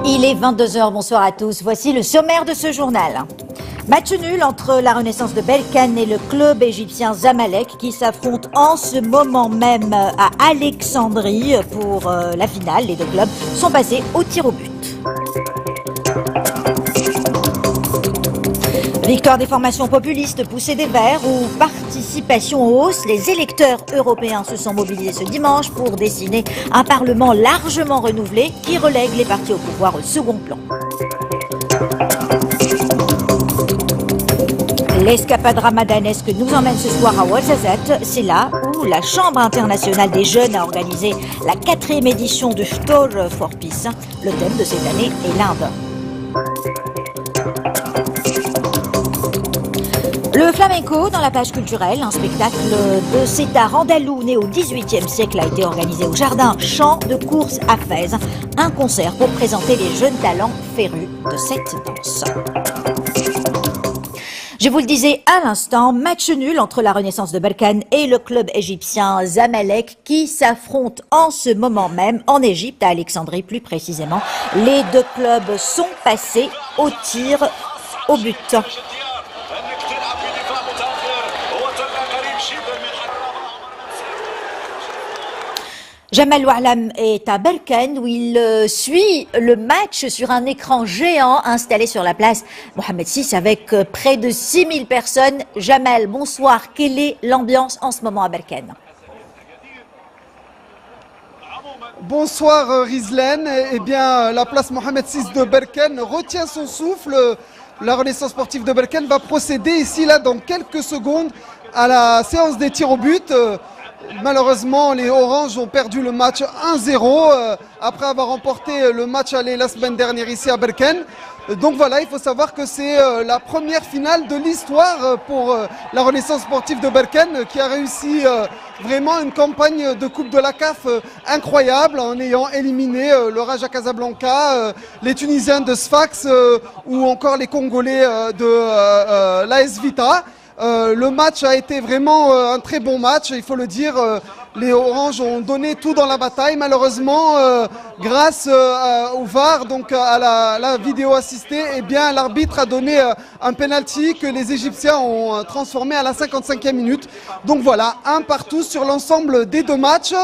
Il est 22 h, bonsoir à tous. Voici le sommaire de ce journal. Match nul entre la Renaissance de Berkane et le club égyptien Zamalek qui s'affrontent en ce moment même à Alexandrie pour la finale. Les deux clubs sont passés au tir au but. Victoire des formations populistes poussées des Verts ou participation en hausse, les électeurs européens se sont mobilisés ce dimanche pour dessiner un parlement largement renouvelé qui relègue les partis au pouvoir au second plan. L'escapade ramadanesque nous emmène ce soir à Ouarzazate. C'est là où la Chambre internationale des jeunes a organisé la 4e édition du Ftor for Peace. Le thème de cette année est l'Inde. Le flamenco dans la page culturelle, un spectacle de cet art andalou né au XVIIIe siècle a été organisé au jardin Champ de course à Fès. Un concert pour présenter les jeunes talents férus de cette danse. Je vous le disais à l'instant, match nul entre la Renaissance de Berkane et le club égyptien Zamalek qui s'affrontent en ce moment même en Égypte, à Alexandrie plus précisément. Les deux clubs sont passés au tir au but. Jamal Ouahlam est à Berkane où il suit le match sur un écran géant installé sur la place Mohamed VI avec près de 6000 personnes. Jamal, bonsoir. Quelle est l'ambiance en ce moment à Berkane? Bonsoir Rizlen. Eh bien, la place Mohamed VI de Berkane retient son souffle. La Renaissance sportive de Berkane va procéder ici, là, dans quelques secondes à la séance des tirs au but. Malheureusement, les Oranges ont perdu le match 1-0 après avoir remporté le match aller la semaine dernière ici à Berkane. Donc voilà, il faut savoir que c'est la première finale de l'histoire pour la Renaissance sportive de Berkane qui a réussi vraiment une campagne de Coupe de la CAF incroyable en ayant éliminé le Raja Casablanca, les Tunisiens de Sfax ou encore les Congolais de l'AS Vita. Le match a été vraiment un très bon match, il faut le dire. Les Oranges ont donné tout dans la bataille. Malheureusement, grâce au VAR, donc à la vidéo assistée, eh bien l'arbitre a donné un penalty que les Égyptiens ont transformé à la 55e minute. Donc voilà, un partout sur l'ensemble des deux matchs.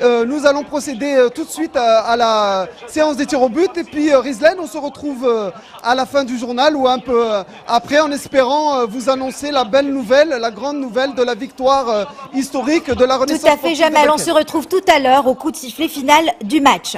Nous allons procéder tout de suite à la séance des tirs au but. Et puis Rizlen, on se retrouve à la fin du journal ou un peu après en espérant vous annoncer la belle nouvelle, la grande nouvelle de la victoire historique de la Renaissance. Tout à fait, Jamal. On se retrouve tout à l'heure au coup de sifflet final du match.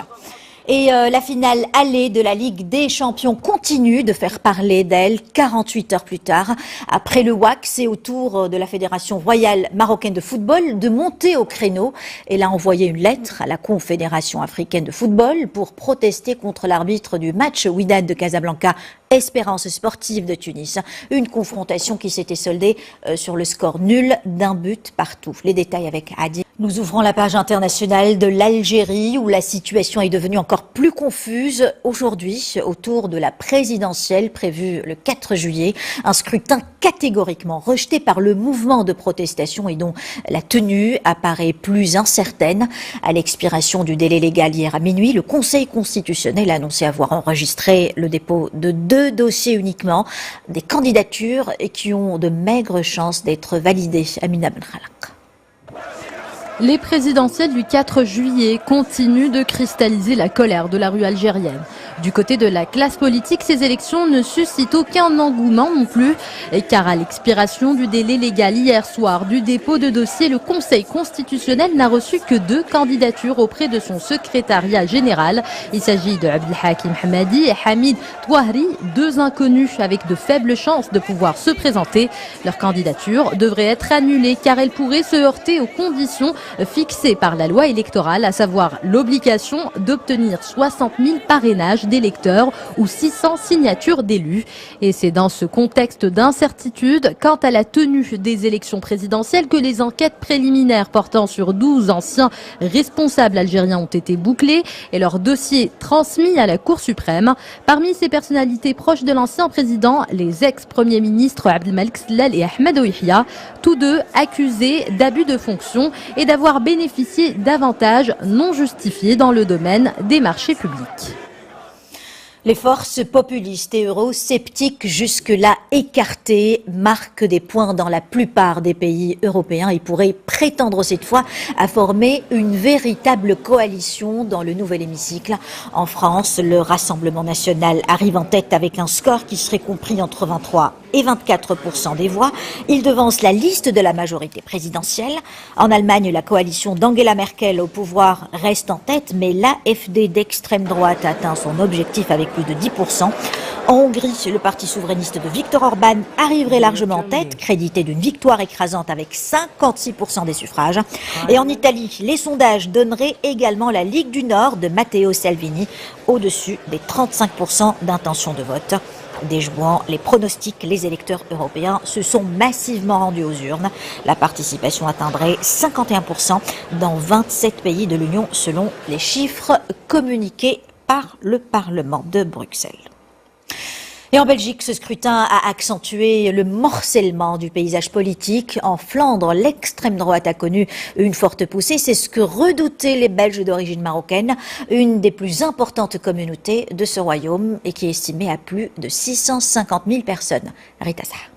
Et la finale allée de la Ligue des Champions continue de faire parler d'elle 48 heures plus tard. Après le WAC, c'est au tour de la Fédération royale marocaine de football de monter au créneau. Elle a envoyé une lettre à la Confédération africaine de football pour protester contre l'arbitre du match Wydad de Casablanca, Espérance sportive de Tunis. Une confrontation qui s'était soldée sur le score nul d'un but partout. Les détails avec Adi. Nous ouvrons la page internationale de l'Algérie où la situation est devenue encore plus confuse aujourd'hui autour de la présidentielle prévue le 4 juillet. Un scrutin catégoriquement rejeté par le mouvement de protestation et dont la tenue apparaît plus incertaine. À l'expiration du délai légal hier à minuit, le Conseil constitutionnel a annoncé avoir enregistré le dépôt de 2 dossiers uniquement, des candidatures et qui ont de maigres chances d'être validées. Amina Benhalak. Les présidentielles du 4 juillet continuent de cristalliser la colère de la rue algérienne. Du côté de la classe politique, ces élections ne suscitent aucun engouement non plus, car à l'expiration du délai légal hier soir du dépôt de dossier, le Conseil constitutionnel n'a reçu que 2 candidatures auprès de son secrétariat général. Il s'agit de Abdelhakim Hamadi et Hamid Touahri, 2 inconnus avec de faibles chances de pouvoir se présenter. Leur candidature devrait être annulée car elle pourrait se heurter aux conditions fixées par la loi électorale, à savoir l'obligation d'obtenir 60 000 parrainages d'électeurs ou 600 signatures d'élus. Et c'est dans ce contexte d'incertitude quant à la tenue des élections présidentielles que les enquêtes préliminaires portant sur 12 anciens responsables algériens ont été bouclées et leur dossier transmis à la Cour suprême. Parmi ces personnalités proches de l'ancien président, les ex-premiers ministres Abdelmalek Sellal et Ahmed Ouihia, tous deux accusés d'abus de fonction et d'avoir bénéficié d'avantages non justifiés dans le domaine des marchés publics. Les forces populistes et eurosceptiques jusque-là écartées marquent des points dans la plupart des pays européens et pourraient prétendre cette fois à former une véritable coalition dans le nouvel hémicycle. En France, le Rassemblement national arrive en tête avec un score qui serait compris entre 23 et 24% des voix. Il devance la liste de la majorité présidentielle. En Allemagne, la coalition d'Angela Merkel au pouvoir reste en tête, mais l'AfD d'extrême droite atteint son objectif avec plus de 10%. En Hongrie, le parti souverainiste de Viktor Orban arriverait largement en tête, crédité d'une victoire écrasante avec 56% des suffrages. Et en Italie, les sondages donneraient également la Ligue du Nord de Matteo Salvini au-dessus des 35% d'intention de vote. Déjouant les pronostics, les électeurs européens se sont massivement rendus aux urnes. La participation atteindrait 51% dans 27 pays de l'Union selon les chiffres communiqués par le Parlement de Bruxelles. Et en Belgique, ce scrutin a accentué le morcellement du paysage politique. En Flandre, l'extrême droite a connu une forte poussée. C'est ce que redoutaient les Belges d'origine marocaine, une des plus importantes communautés de ce royaume et qui est estimée à plus de 650 000 personnes. Rita Sarr.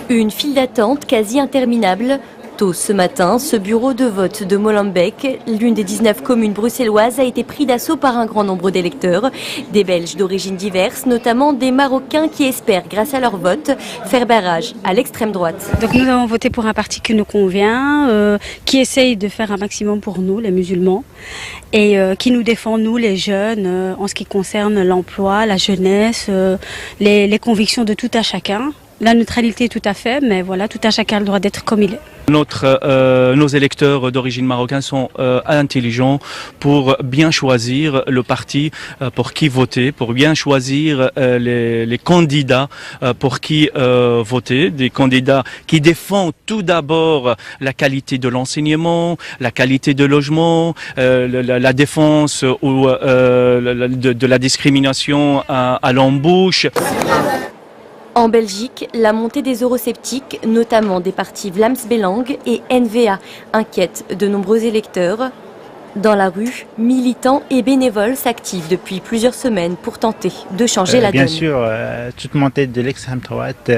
Une file d'attente quasi interminable. Tôt ce matin, ce bureau de vote de Molenbeek, l'une des 19 communes bruxelloises, a été pris d'assaut par un grand nombre d'électeurs. Des Belges d'origine diverses, notamment des Marocains qui espèrent, grâce à leur vote, faire barrage à l'extrême droite. Donc nous avons voté pour un parti qui nous convient, qui essaye de faire un maximum pour nous, les musulmans, et qui nous défend, nous, les jeunes, en ce qui concerne l'emploi, la jeunesse, les convictions de tout à chacun. La neutralité tout à fait, mais voilà, tout à chacun a le droit d'être comme il est. Nos électeurs d'origine marocaine sont intelligents pour bien choisir le parti pour qui voter, pour bien choisir les candidats pour qui voter, des candidats qui défendent tout d'abord la qualité de l'enseignement, la qualité de logement, la défense de la discrimination à l'embauche. En Belgique, la montée des eurosceptiques, notamment des partis Vlaams Belang et NVA, inquiète de nombreux électeurs. Dans la rue, militants et bénévoles s'activent depuis plusieurs semaines pour tenter de changer la donne. Bien sûr, toute montée de l'extrême droite,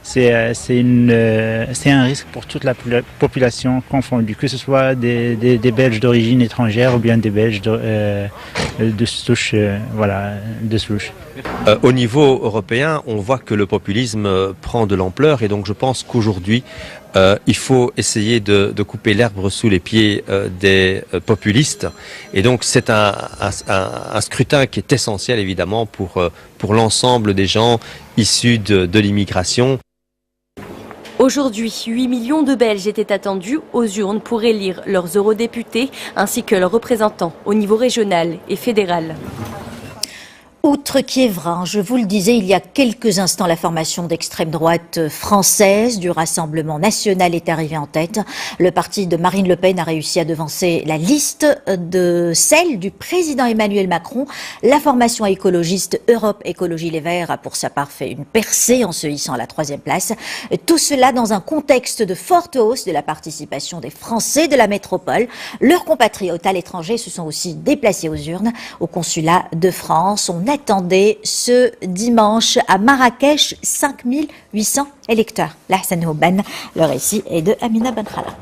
c'est un risque pour toute la population confondue, que ce soit des Belges d'origine étrangère ou bien des Belges de souche. Au niveau européen, on voit que le populisme prend de l'ampleur et donc je pense qu'aujourd'hui, il faut essayer de couper l'herbe sous les pieds des populistes. Et donc c'est un scrutin qui est essentiel évidemment pour l'ensemble des gens issus de l'immigration. Aujourd'hui, 8 millions de Belges étaient attendus aux urnes pour élire leurs eurodéputés ainsi que leurs représentants au niveau régional et fédéral. Outre Kievrin, je vous le disais il y a quelques instants, la formation d'extrême droite française du Rassemblement national est arrivée en tête. Le parti de Marine Le Pen a réussi à devancer la liste de celle du président Emmanuel Macron. La formation écologiste Europe Écologie Les Verts a pour sa part fait une percée en se hissant à la 3e place. Tout cela dans un contexte de forte hausse de la participation des Français de la métropole. Leurs compatriotes à l'étranger se sont aussi déplacés aux urnes. Au consulat de France, on attendait ce dimanche à Marrakech 5800 électeurs. Lahsan Houban, le récit est de Amina Benkhalak.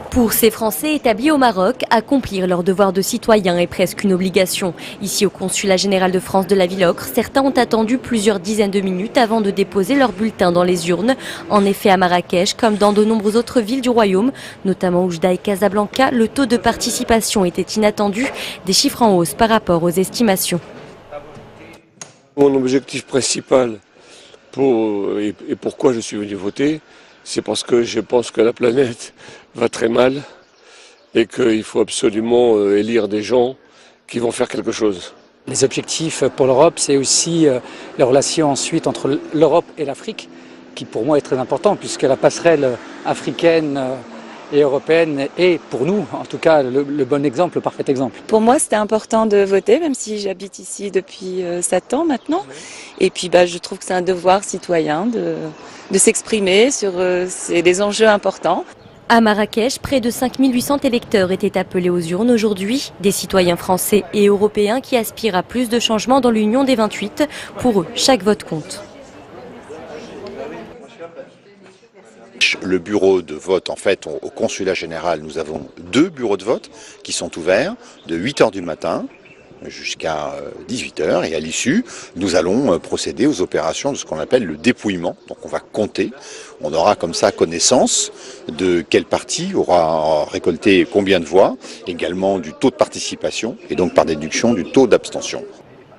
Pour ces Français établis au Maroc, accomplir leur devoir de citoyen est presque une obligation. Ici au consulat général de France de la Ville-Ocre, certains ont attendu plusieurs dizaines de minutes avant de déposer leur bulletin dans les urnes. En effet, à Marrakech, comme dans de nombreuses autres villes du royaume, notamment Oujda et Casablanca, le taux de participation était inattendu, des chiffres en hausse par rapport aux estimations. Mon objectif principal et pourquoi je suis venu voter, c'est parce que je pense que la planète va très mal et qu'il faut absolument élire des gens qui vont faire quelque chose. Les objectifs pour l'Europe, c'est aussi les relations ensuite entre l'Europe et l'Afrique, qui pour moi est très important, puisque la passerelle africaine et européenne est pour nous, en tout cas, le bon exemple, le parfait exemple. Pour moi, c'était important de voter, même si j'habite ici depuis 7 ans maintenant. Et puis, je trouve que c'est un devoir citoyen de s'exprimer sur des enjeux importants. À Marrakech, près de 5800 électeurs étaient appelés aux urnes aujourd'hui, des citoyens français et européens qui aspirent à plus de changements dans l'Union des 28. Pour eux, chaque vote compte. Le bureau de vote, en fait, au consulat général, nous avons 2 bureaux de vote qui sont ouverts de 8h du matin jusqu'à 18h. Et à l'issue, nous allons procéder aux opérations de ce qu'on appelle le dépouillement. Donc on va compter, on aura comme ça connaissance de quel parti aura récolté combien de voix, également du taux de participation et donc par déduction du taux d'abstention.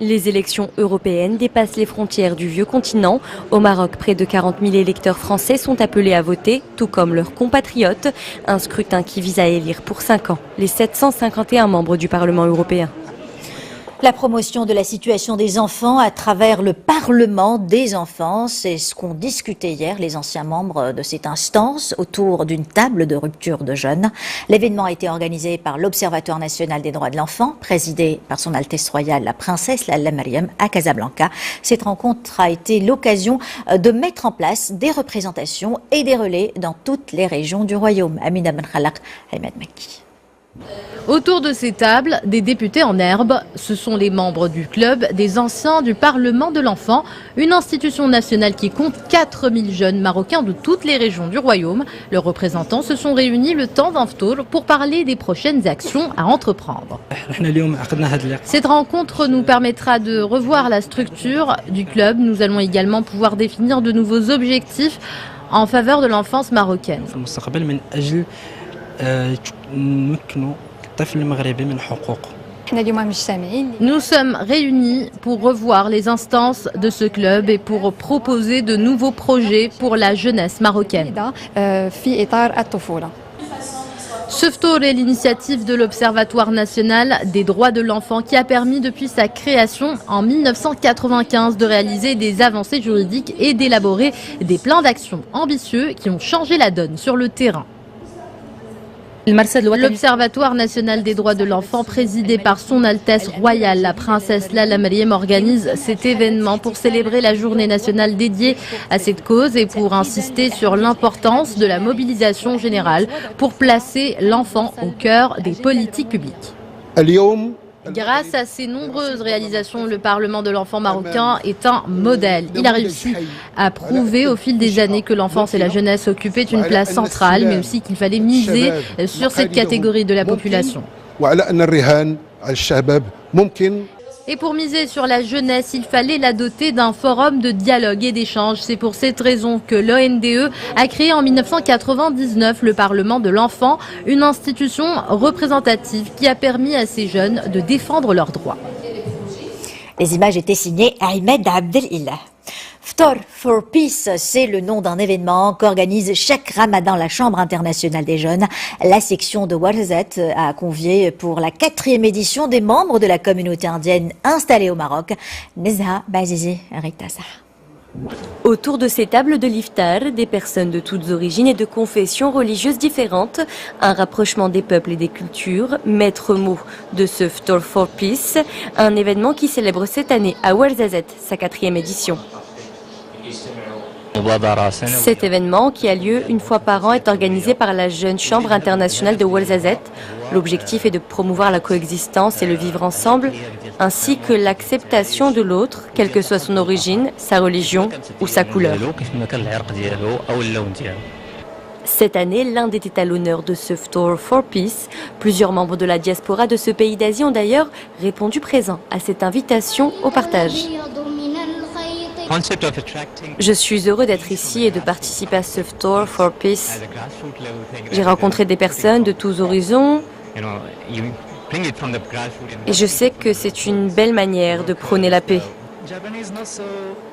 Les élections européennes dépassent les frontières du vieux continent. Au Maroc, près de 40 000 électeurs français sont appelés à voter, tout comme leurs compatriotes. Un scrutin qui vise à élire pour 5 ans les 751 membres du Parlement européen. La promotion de la situation des enfants à travers le Parlement des enfants, c'est ce qu'ont discuté hier les anciens membres de cette instance autour d'une table de rupture de jeunes. L'événement a été organisé par l'Observatoire national des droits de l'enfant, présidé par son Altesse royale la princesse Lalla Mariam à Casablanca. Cette rencontre a été l'occasion de mettre en place des représentations et des relais dans toutes les régions du royaume. Amina Ben Khalak, Ahmed Makki. Autour de ces tables, des députés en herbe, ce sont les membres du club des anciens du Parlement de l'enfant, une institution nationale qui compte 4000 jeunes marocains de toutes les régions du royaume. Leurs représentants se sont réunis le temps d'un ftour pour parler des prochaines actions à entreprendre. Cette rencontre nous permettra de revoir la structure du club. Nous allons également pouvoir définir de nouveaux objectifs en faveur de l'enfance marocaine. Nous sommes réunis pour revoir les instances de ce club et pour proposer de nouveaux projets pour la jeunesse marocaine. Ce ftour est l'initiative de l'Observatoire national des droits de l'enfant qui a permis depuis sa création en 1995 de réaliser des avancées juridiques et d'élaborer des plans d'action ambitieux qui ont changé la donne sur le terrain. L'Observatoire national des droits de l'enfant, présidé par son Altesse royale, la princesse Lalla Mariam, organise cet événement pour célébrer la journée nationale dédiée à cette cause et pour insister sur l'importance de la mobilisation générale pour placer l'enfant au cœur des politiques publiques. Grâce à ses nombreuses réalisations, le Parlement de l'enfant marocain est un modèle. Il a réussi à prouver au fil des années que l'enfance et la jeunesse occupaient une place centrale, mais aussi qu'il fallait miser sur cette catégorie de la population. Et pour miser sur la jeunesse, il fallait la doter d'un forum de dialogue et d'échange. C'est pour cette raison que l'ONDE a créé en 1999 le Parlement de l'enfant, une institution représentative qui a permis à ces jeunes de défendre leurs droits. Les images étaient signées Ahmed Abdelilah. Ftour for Peace, c'est le nom d'un événement qu'organise chaque Ramadan la Chambre internationale des jeunes. La section de Ouarzazate a convié pour la 4e édition des membres de la communauté indienne installée au Maroc. Nezha Bazizi Ritasa. Autour de ces tables de l'iftar, des personnes de toutes origines et de confessions religieuses différentes, un rapprochement des peuples et des cultures, maître mot de ce Ftour for Peace, un événement qui célèbre cette année à Ouarzazate sa 4e édition. Cet événement, qui a lieu une fois par an, est organisé par la Jeune Chambre internationale de Ouarzazate. L'objectif est de promouvoir la coexistence et le vivre ensemble, ainsi que l'acceptation de l'autre, quelle que soit son origine, sa religion ou sa couleur. Cette année, l'Inde était à l'honneur de ce Ftour for Peace. Plusieurs membres de la diaspora de ce pays d'Asie ont d'ailleurs répondu présent à cette invitation au partage. Je suis heureux d'être ici et de participer à ce Ftour for Peace. J'ai rencontré des personnes de tous horizons et je sais que c'est une belle manière de prôner la paix.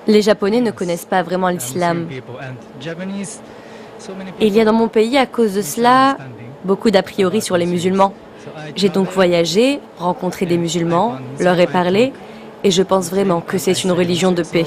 Les Japonais ne connaissent pas vraiment l'islam. Et il y a dans mon pays, à cause de cela, beaucoup d'a priori sur les musulmans. J'ai donc voyagé, rencontré des musulmans, leur ai parlé, et je pense vraiment que c'est une religion de paix.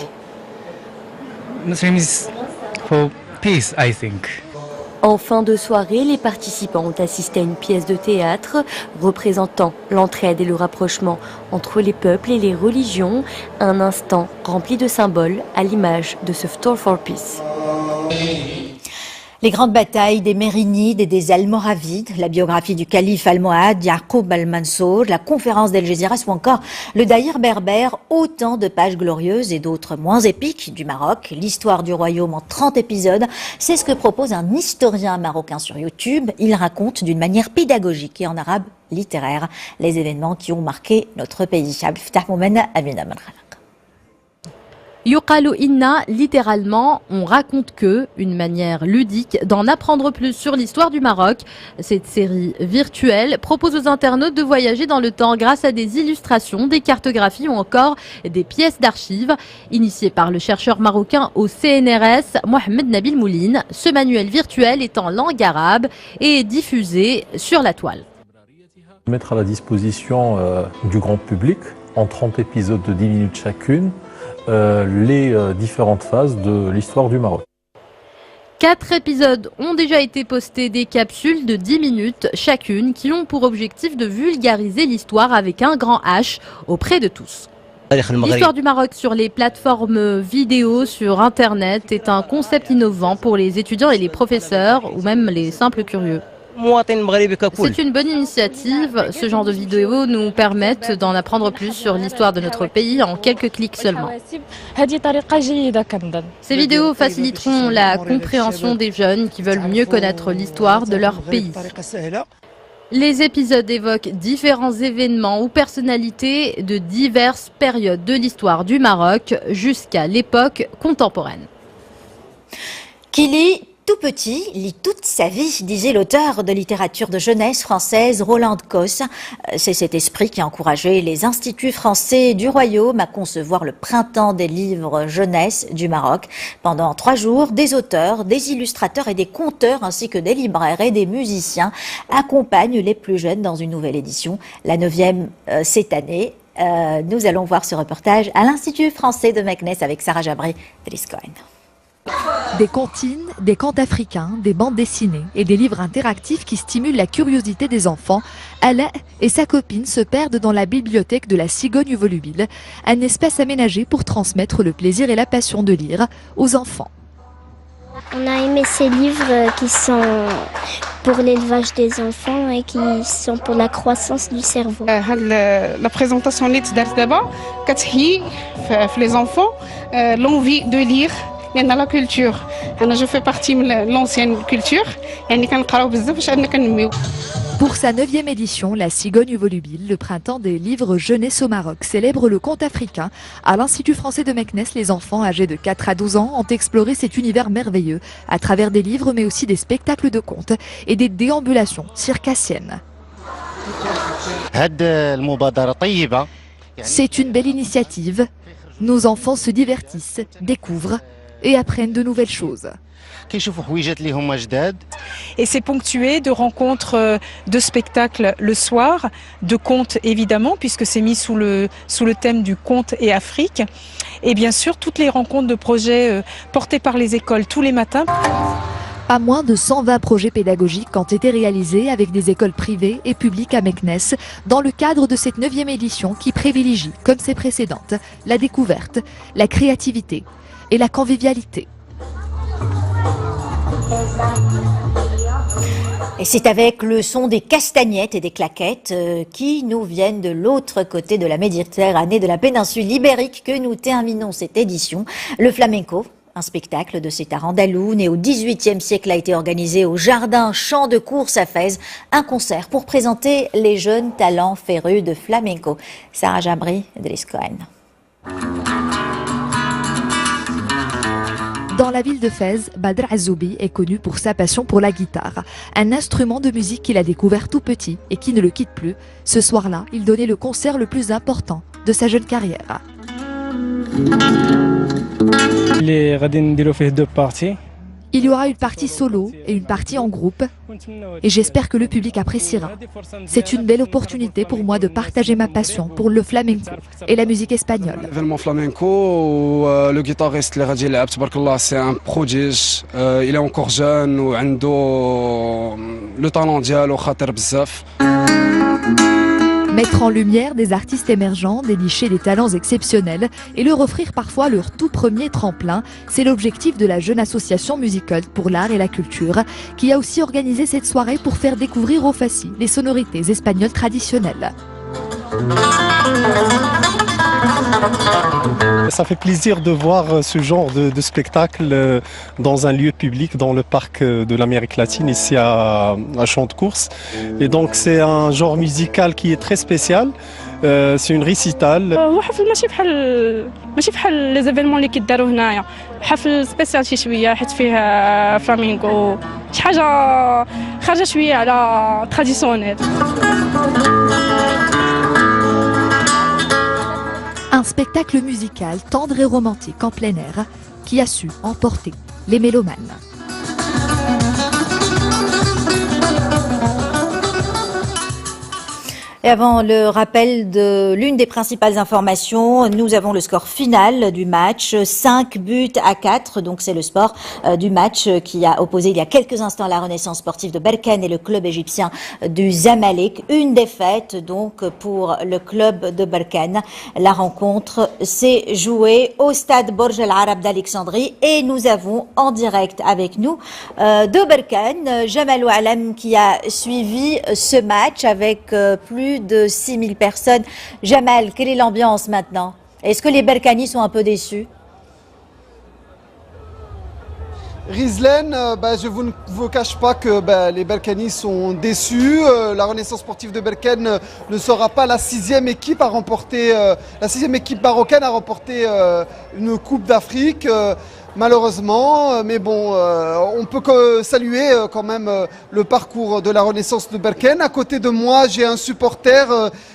En fin de soirée, les participants ont assisté à une pièce de théâtre représentant l'entraide et le rapprochement entre les peuples et les religions, un instant rempli de symboles à l'image de ce Ftour for Peace. Les grandes batailles des Mérinides et des Almoravides, la biographie du calife almohade Yaqub al-Mansour, la conférence d'Al Jazeera ou encore le Daïr berbère, autant de pages glorieuses et d'autres moins épiques du Maroc. L'histoire du royaume en 30 épisodes, c'est ce que propose un historien marocain sur YouTube. Il raconte d'une manière pédagogique et en arabe littéraire les événements qui ont marqué notre pays. Yuqalu inna, littéralement, on raconte que, une manière ludique d'en apprendre plus sur l'histoire du Maroc. Cette série virtuelle propose aux internautes de voyager dans le temps grâce à des illustrations, des cartographies ou encore des pièces d'archives. Initié par le chercheur marocain au CNRS, Mohamed Nabil Mouline, ce manuel virtuel est en langue arabe et est diffusé sur la toile. Mettre à la disposition du grand public, en 30 épisodes de 10 minutes chacune, les différentes phases de l'histoire du Maroc. 4 épisodes ont déjà été postés, des capsules de 10 minutes chacune qui ont pour objectif de vulgariser l'histoire avec un grand H auprès de tous. L'histoire du Maroc sur les plateformes vidéo sur Internet est un concept innovant pour les étudiants et les professeurs ou même les simples curieux. C'est une bonne initiative. Ce genre de vidéos nous permettent d'en apprendre plus sur l'histoire de notre pays en quelques clics seulement. Ces vidéos faciliteront la compréhension des jeunes qui veulent mieux connaître l'histoire de leur pays. Les épisodes évoquent différents événements ou personnalités de diverses périodes de l'histoire du Maroc jusqu'à l'époque contemporaine. Kili, tout petit, lit toute sa vie, disait l'auteur de littérature de jeunesse française Roland Cosse. C'est cet esprit qui a encouragé les instituts français du royaume à concevoir le printemps des livres jeunesse du Maroc. Pendant 3 jours, des auteurs, des illustrateurs et des conteurs ainsi que des libraires et des musiciens accompagnent les plus jeunes dans une nouvelle édition, la 9e cette année. Nous allons voir ce reportage à l'Institut français de Meknès avec Sarah Jabri Driskoen. Des comptines, des contes africains, des bandes dessinées et des livres interactifs qui stimulent la curiosité des enfants. Ala et sa copine se perdent dans la bibliothèque de la Cigogne volubile, un espace aménagé pour transmettre le plaisir et la passion de lire aux enfants. On a aimé ces livres qui sont pour l'élevage des enfants et qui sont pour la croissance du cerveau. La présentation d'abord, les enfants, l'envie de lire. Il y a la culture. Je fais partie de l'ancienne culture. Pour sa 9e édition, la Cigogne volubile, le printemps des livres jeunesse au Maroc, célèbre le conte africain. À l'Institut français de Meknès, les enfants âgés de 4 à 12 ans ont exploré cet univers merveilleux à travers des livres mais aussi des spectacles de contes et des déambulations circassiennes. C'est une belle initiative. Nos enfants se divertissent, découvrent et apprennent de nouvelles choses. Et c'est ponctué de rencontres de spectacles le soir, de contes évidemment, puisque c'est mis sous le thème du conte et Afrique. Et bien sûr, toutes les rencontres de projets portés par les écoles tous les matins. Pas moins de 120 projets pédagogiques ont été réalisés avec des écoles privées et publiques à Meknès dans le cadre de cette 9e édition qui privilégie, comme ses précédentes, la découverte, la créativité et la convivialité. Et c'est avec le son des castagnettes et des claquettes qui nous viennent de l'autre côté de la Méditerranée, de la péninsule ibérique, que nous terminons cette édition. Le flamenco, un spectacle de cet art andalou, né au XVIIIe siècle, a été organisé au Jardin Champ de Course à Fès, un concert pour présenter les jeunes talents férus de flamenco. Sarah Jabri Driskoen. Dans la ville de Fès, Badr Azzoubi est connu pour sa passion pour la guitare, un instrument de musique qu'il a découvert tout petit et qui ne le quitte plus. Ce soir-là, il donnait le concert le plus important de sa jeune اللي غادي نديرو فيه 2 بارتي Il y aura une partie solo et une partie en groupe et j'espère que le public appréciera. C'est une belle opportunité pour moi de partager ma passion pour le flamenco et la musique espagnole. L'événement flamenco, le guitariste اللي غادي يلعب تبارك الله c'est un prodige, il est encore jeune وعنده le talent ديالو خاطر بزاف. Mettre en lumière des artistes émergents, dénicher des talents exceptionnels et leur offrir parfois leur tout premier tremplin, c'est l'objectif de la jeune association Musicult pour l'art et la culture, qui a aussi organisé cette soirée pour faire découvrir aux Fassi les sonorités espagnoles traditionnelles. Ça fait plaisir de voir ce genre de spectacle dans un lieu public, dans le parc de l'Amérique latine, ici à Champ de Course. Et donc c'est un genre musical qui est très spécial. C'est une récitale. هو حفل ماشي بحال لي زيفينمون اللي كيداروا هنايا، حفل سبيسيال شي شويه حيت فيه فلامينكو، شي حاجه خارجه شويه على تراديسيونيل. Un spectacle musical tendre et romantique en plein air qui a su emporter les mélomanes. Et avant le rappel de l'une des principales informations, nous avons le score final du match, 5-4, donc c'est le score du match qui a opposé il y a quelques instants la Renaissance sportive de Berkane et le club égyptien du Zamalek. Une défaite donc pour le club de Berkane. La rencontre s'est jouée au stade Borj Al Arab d'Alexandrie et nous avons en direct avec nous de Berkane, Jamal Oualam qui a suivi ce match avec plus de 6000 personnes. Jamal, quelle est l'ambiance maintenant? Est-ce que les Berkanis sont un peu déçus? Rizlen, je ne vous cache pas que les Berkanis sont déçus. La Renaissance sportive de Berkane ne sera pas la 6e équipe à remporter. La 6e équipe marocaine a remporté une Coupe d'Afrique. Malheureusement, mais bon, on peut que saluer quand même le parcours de la Renaissance de Berkane. À côté de moi, j'ai un supporter,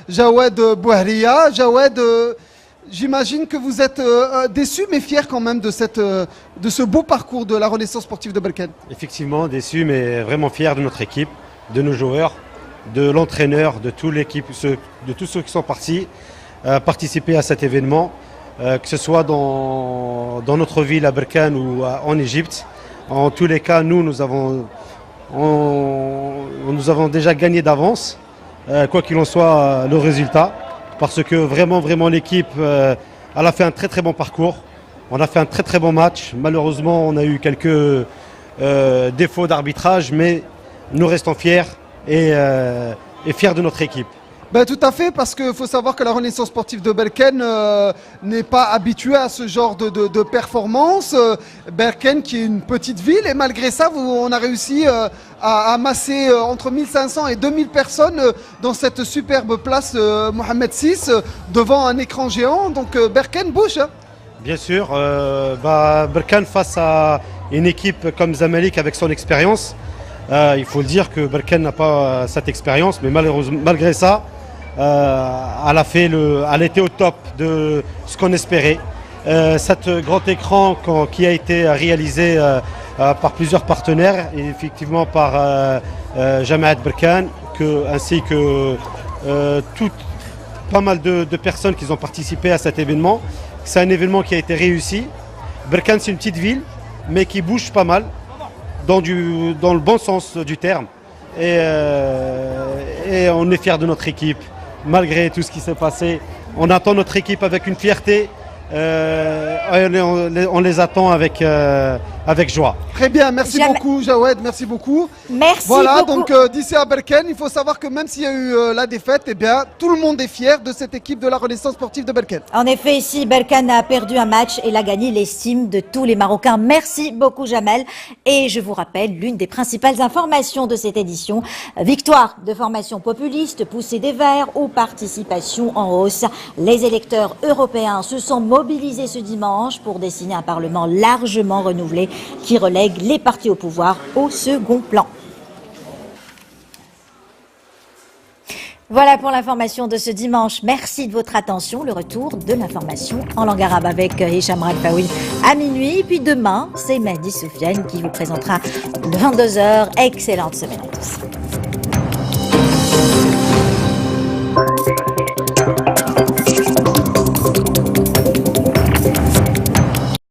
Jawed Bouhria. Jawed, j'imagine que vous êtes déçu mais fier quand même de ce beau parcours de la Renaissance sportive de Berkane. Effectivement, déçu mais vraiment fier de notre équipe, de nos joueurs, de l'entraîneur, de toute l'équipe, de tous ceux qui sont partis participer à cet événement. Que ce soit dans notre ville à Berkane ou en Égypte. En tous les cas, nous avons déjà gagné d'avance, quoi qu'il en soit le résultat, parce que vraiment l'équipe elle a fait un très très bon parcours. On a fait un très très bon match. Malheureusement, on a eu quelques défauts d'arbitrage, mais nous restons fiers et fiers de notre équipe. Tout à fait, parce qu'il faut savoir que la Renaissance sportive de Berkane n'est pas habituée à ce genre de performance. Berkane qui est une petite ville et malgré ça, on a réussi à amasser entre 1500 et 2000 personnes dans cette superbe place Mohamed VI devant un écran géant. Donc Berkane bouge. Hein. Bien sûr, Berkane face à une équipe comme Zamalek avec son expérience. Il faut le dire que Berkane n'a pas cette expérience, mais malheureusement, malgré ça, elle était au top de ce qu'on espérait. Cet grand écran qui a été réalisé par plusieurs partenaires, et effectivement par Jamaat Berkane, ainsi que pas mal de personnes qui ont participé à cet événement. C'est un événement qui a été réussi. Berkane, c'est une petite ville, mais qui bouge pas mal, dans le bon sens du terme. Et on est fiers de notre équipe. Malgré tout ce qui s'est passé, on attend notre équipe avec une fierté. On les attend avec joie. Très bien, merci beaucoup Jawed, merci beaucoup. Merci voilà, beaucoup. Donc d'ici à Berkane, il faut savoir que même s'il y a eu la défaite, eh bien, tout le monde est fier de cette équipe de la Renaissance sportive de Berkane. En effet, ici, Berkane a perdu un match et a gagné l'estime de tous les Marocains. Merci beaucoup Jamal. Et je vous rappelle l'une des principales informations de cette édition. Victoire de formation populiste, poussée des Verts ou participation en hausse. Les électeurs européens se sont mobilisés ce dimanche pour dessiner un Parlement largement renouvelé qui relègue les partis au pouvoir au second plan. Voilà pour l'information de ce dimanche. Merci de votre attention. Le retour de l'information en langue arabe avec Hicham Radfaoui à minuit. Puis demain, c'est Mehdi Soufiane qui vous présentera le 22h. Excellente semaine à tous.